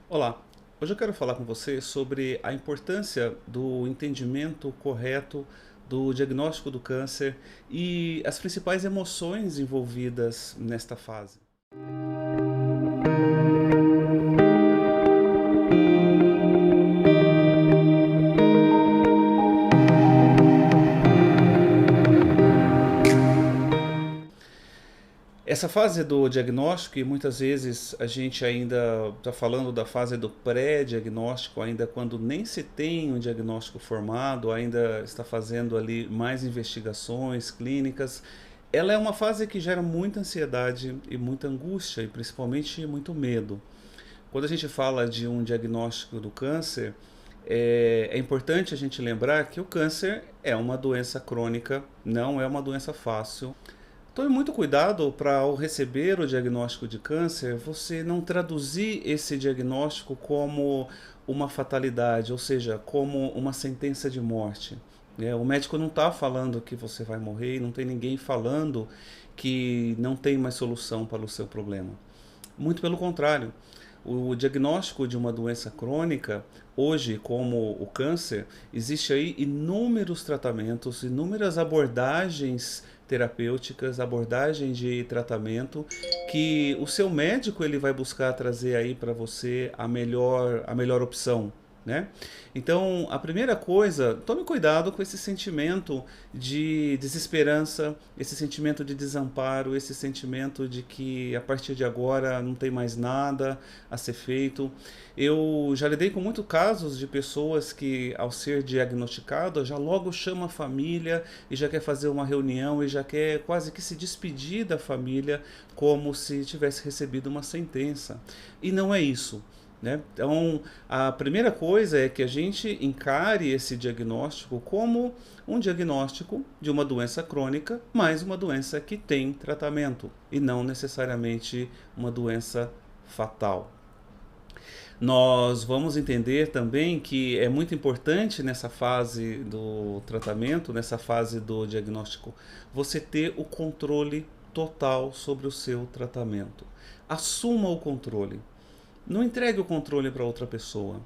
Olá, hoje eu quero falar com você sobre a importância do entendimento correto do diagnóstico do câncer e as principais emoções envolvidas nesta fase. Essa fase do diagnóstico, e muitas vezes a gente ainda está falando da fase do pré-diagnóstico, ainda quando nem se tem um diagnóstico formado, ainda está fazendo ali mais investigações clínicas. Ela é uma fase que gera muita ansiedade e muita angústia, e principalmente muito medo. Quando a gente fala de um diagnóstico do câncer, é importante a gente lembrar que o câncer é uma doença crônica, não é uma doença fácil. Tome muito cuidado para, ao receber o diagnóstico de câncer, você não traduzir esse diagnóstico como uma fatalidade, ou seja, como uma sentença de morte. O médico não está falando que você vai morrer e não tem ninguém falando que não tem mais solução para o seu problema. Muito pelo contrário. O diagnóstico de uma doença crônica, hoje, como o câncer, existe aí inúmeros tratamentos, inúmeras abordagens terapêuticas, abordagens de tratamento que o seu médico ele vai buscar trazer aí para você a melhor opção, né? Então, a primeira coisa, tome cuidado com esse sentimento de desesperança, esse sentimento de desamparo, esse sentimento de que a partir de agora não tem mais nada a ser feito. Eu já lidei com muitos casos de pessoas que, ao ser diagnosticado, já logo chama a família e já quer fazer uma reunião e já quer quase que se despedir da família como se tivesse recebido uma sentença. E não é isso. Então, a primeira coisa é que a gente encare esse diagnóstico como um diagnóstico de uma doença crônica, mas uma doença que tem tratamento e não necessariamente uma doença fatal. Nós vamos entender também que é muito importante nessa fase do tratamento, nessa fase do diagnóstico, você ter o controle total sobre o seu tratamento. Assuma o controle. Não entregue o controle para outra pessoa.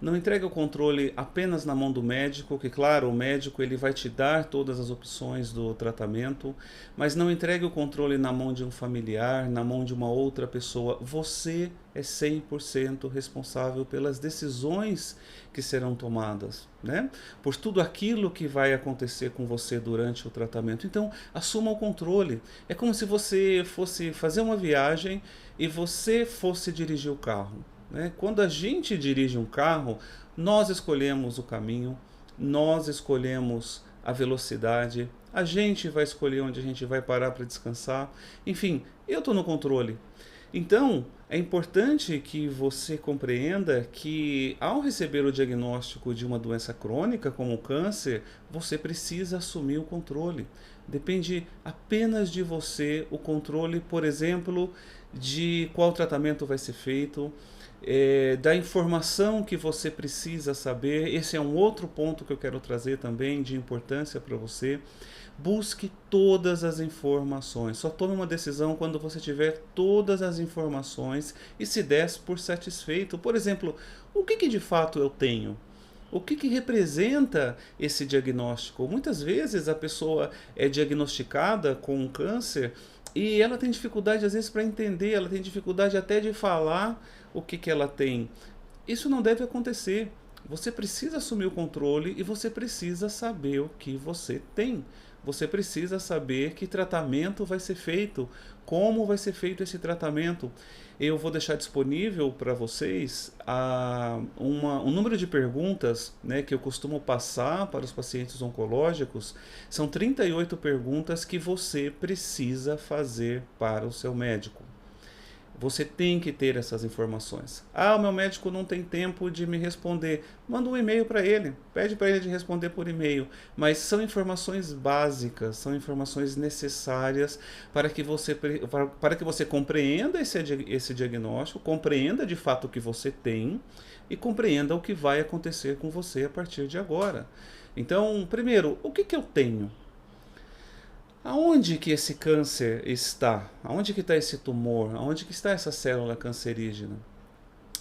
Não entregue o controle apenas na mão do médico, que claro, o médico ele vai te dar todas as opções do tratamento, mas não entregue o controle na mão de um familiar, na mão de uma outra pessoa. Você é 100% responsável pelas decisões que serão tomadas, né? Por tudo aquilo que vai acontecer com você durante o tratamento. Então, assuma o controle. É como se você fosse fazer uma viagem e você fosse dirigir o carro. Quando a gente dirige um carro, nós escolhemos o caminho, nós escolhemos a velocidade, a gente vai escolher onde a gente vai parar para descansar. Enfim, eu estou no controle. Então, é importante que você compreenda que, ao receber o diagnóstico de uma doença crônica, como o câncer, você precisa assumir o controle. Depende apenas de você o controle, por exemplo, de qual tratamento vai ser feito, da informação que você precisa saber. Esse é um outro ponto que eu quero trazer também de importância para você. Busque todas as informações. Só tome uma decisão quando você tiver todas as informações e se der por satisfeito. Por exemplo, o que de fato eu tenho? O que representa esse diagnóstico? Muitas vezes a pessoa é diagnosticada com um câncer e ela tem dificuldade às vezes para entender, ela tem dificuldade até de falar o que ela tem. Isso não deve acontecer. Você precisa assumir o controle e você precisa saber o que você tem. Você precisa saber que tratamento vai ser feito, como vai ser feito esse tratamento. Eu vou deixar disponível para vocês um número de perguntas, né, que eu costumo passar para os pacientes oncológicos. São 38 perguntas que você precisa fazer para o seu médico. Você tem que ter essas informações. Ah, o meu médico não tem tempo de me responder. Manda um e-mail para ele. Pede para ele de responder por e-mail. Mas são informações básicas, são informações necessárias para que você compreenda esse diagnóstico, compreenda de fato o que você tem e compreenda o que vai acontecer com você a partir de agora. Então, primeiro, o que eu tenho? Aonde que esse câncer está? Aonde que está esse tumor? Aonde que está essa célula cancerígena?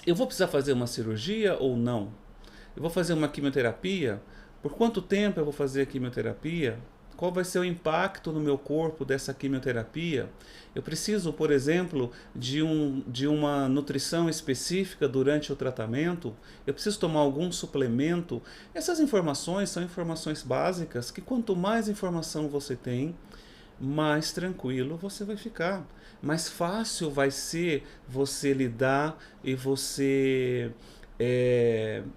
Eu vou precisar fazer uma cirurgia ou não? Eu vou fazer uma quimioterapia? Por quanto tempo eu vou fazer a quimioterapia? Qual vai ser o impacto no meu corpo dessa quimioterapia? Eu preciso, por exemplo, de uma nutrição específica durante o tratamento? Eu preciso tomar algum suplemento? Essas informações são informações básicas que quanto mais informação você tem, mais tranquilo você vai ficar. Mais fácil vai ser você lidar e você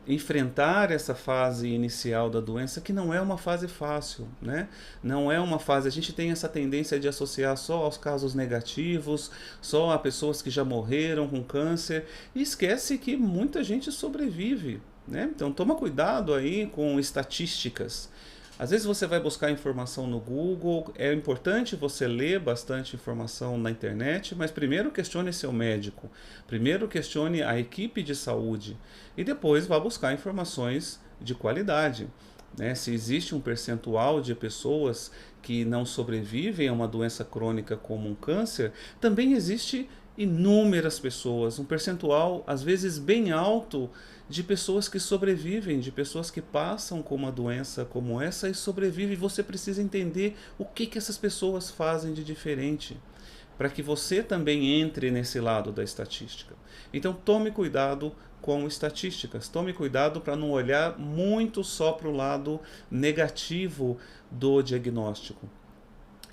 enfrentar essa fase inicial da doença, que não é uma fase fácil, né? Não é uma fase. A gente tem essa tendência de associar só aos casos negativos, só a pessoas que já morreram com câncer, e esquece que muita gente sobrevive, né? Então toma cuidado aí com estatísticas. Às vezes você vai buscar informação no Google, é importante você ler bastante informação na internet, mas primeiro questione seu médico, primeiro questione a equipe de saúde e depois vá buscar informações de qualidade, né? Se existe um percentual de pessoas que não sobrevivem a uma doença crônica como um câncer, também existe inúmeras pessoas, um percentual às vezes bem alto de pessoas que sobrevivem, de pessoas que passam com uma doença como essa e sobrevivem. Você precisa entender o que essas pessoas fazem de diferente, para que você também entre nesse lado da estatística. Então tome cuidado com estatísticas, tome cuidado para não olhar muito só para o lado negativo do diagnóstico.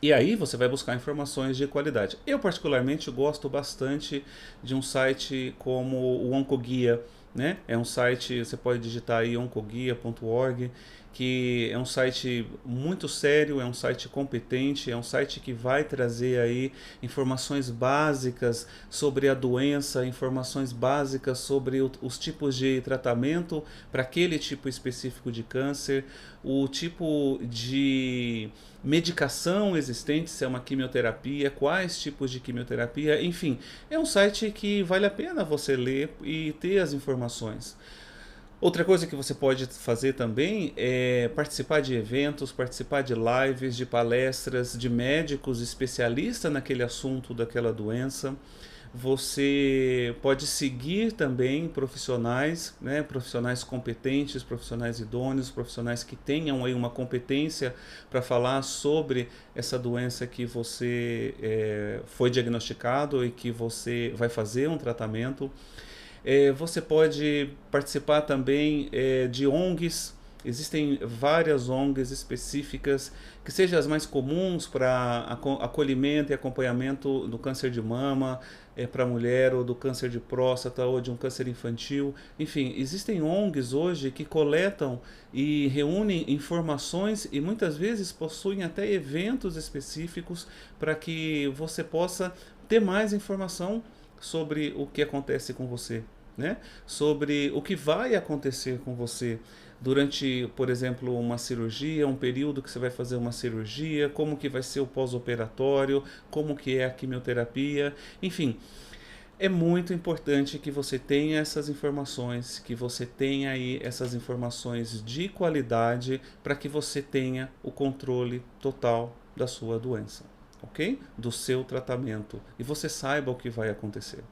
E aí você vai buscar informações de qualidade. Eu particularmente gosto bastante de um site como o Oncoguia, né? É um site, você pode digitar aí oncoguia.org, que é um site muito sério, é um site competente, é um site que vai trazer aí informações básicas sobre a doença, informações básicas sobre os tipos de tratamento para aquele tipo específico de câncer, o tipo de medicação existente, se é uma quimioterapia, quais tipos de quimioterapia, enfim, é um site que vale a pena você ler e ter as informações. Outra coisa que você pode fazer também é participar de eventos, participar de lives, de palestras, de médicos especialistas naquele assunto daquela doença. Você pode seguir também profissionais, né, profissionais competentes, profissionais idôneos, profissionais que tenham aí uma competência para falar sobre essa doença que você foi diagnosticado e que você vai fazer um tratamento. Você pode participar também de ONGs. Existem várias ONGs específicas, que sejam as mais comuns para acolhimento e acompanhamento do câncer de mama, para a mulher, ou do câncer de próstata, ou de um câncer infantil. Enfim, existem ONGs hoje que coletam e reúnem informações e muitas vezes possuem até eventos específicos para que você possa ter mais informação sobre o que acontece com você, né? Sobre o que vai acontecer com você durante, por exemplo, uma cirurgia, um período que você vai fazer uma cirurgia, como que vai ser o pós-operatório, como que é a quimioterapia, enfim. É muito importante que você tenha essas informações, que você tenha aí essas informações de qualidade para que você tenha o controle total da sua doença, ok? Do seu tratamento, e você saiba o que vai acontecer.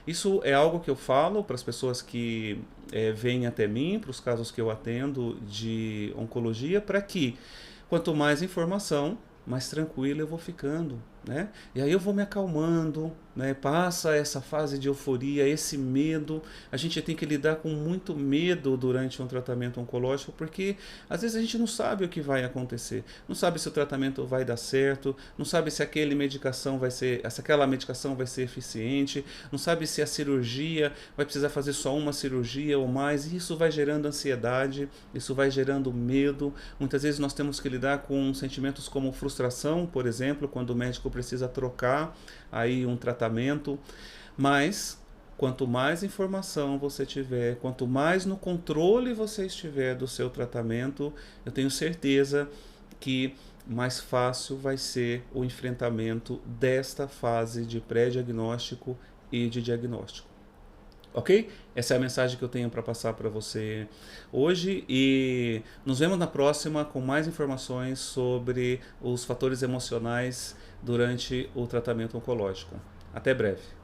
Isso é algo que eu falo para as pessoas que vêm até mim, para os casos que eu atendo de oncologia, para que quanto mais informação, mais tranquilo eu vou ficando, né? E aí eu vou me acalmando, né? Passa essa fase de euforia, esse medo. A gente tem que lidar com muito medo durante um tratamento oncológico, porque às vezes a gente não sabe o que vai acontecer, não sabe se o tratamento vai dar certo, não sabe se aquela medicação vai ser, se aquela medicação vai ser eficiente, não sabe se a cirurgia vai precisar fazer só uma cirurgia ou mais, e isso vai gerando ansiedade, isso vai gerando medo. Muitas vezes nós temos que lidar com sentimentos como frustração, por exemplo, quando o médico precisa trocar aí um tratamento, mas quanto mais informação você tiver, quanto mais no controle você estiver do seu tratamento, eu tenho certeza que mais fácil vai ser o enfrentamento desta fase de pré-diagnóstico e de diagnóstico. Ok? Essa é a mensagem que eu tenho para passar para você hoje, e nos vemos na próxima com mais informações sobre os fatores emocionais durante o tratamento oncológico. Até breve.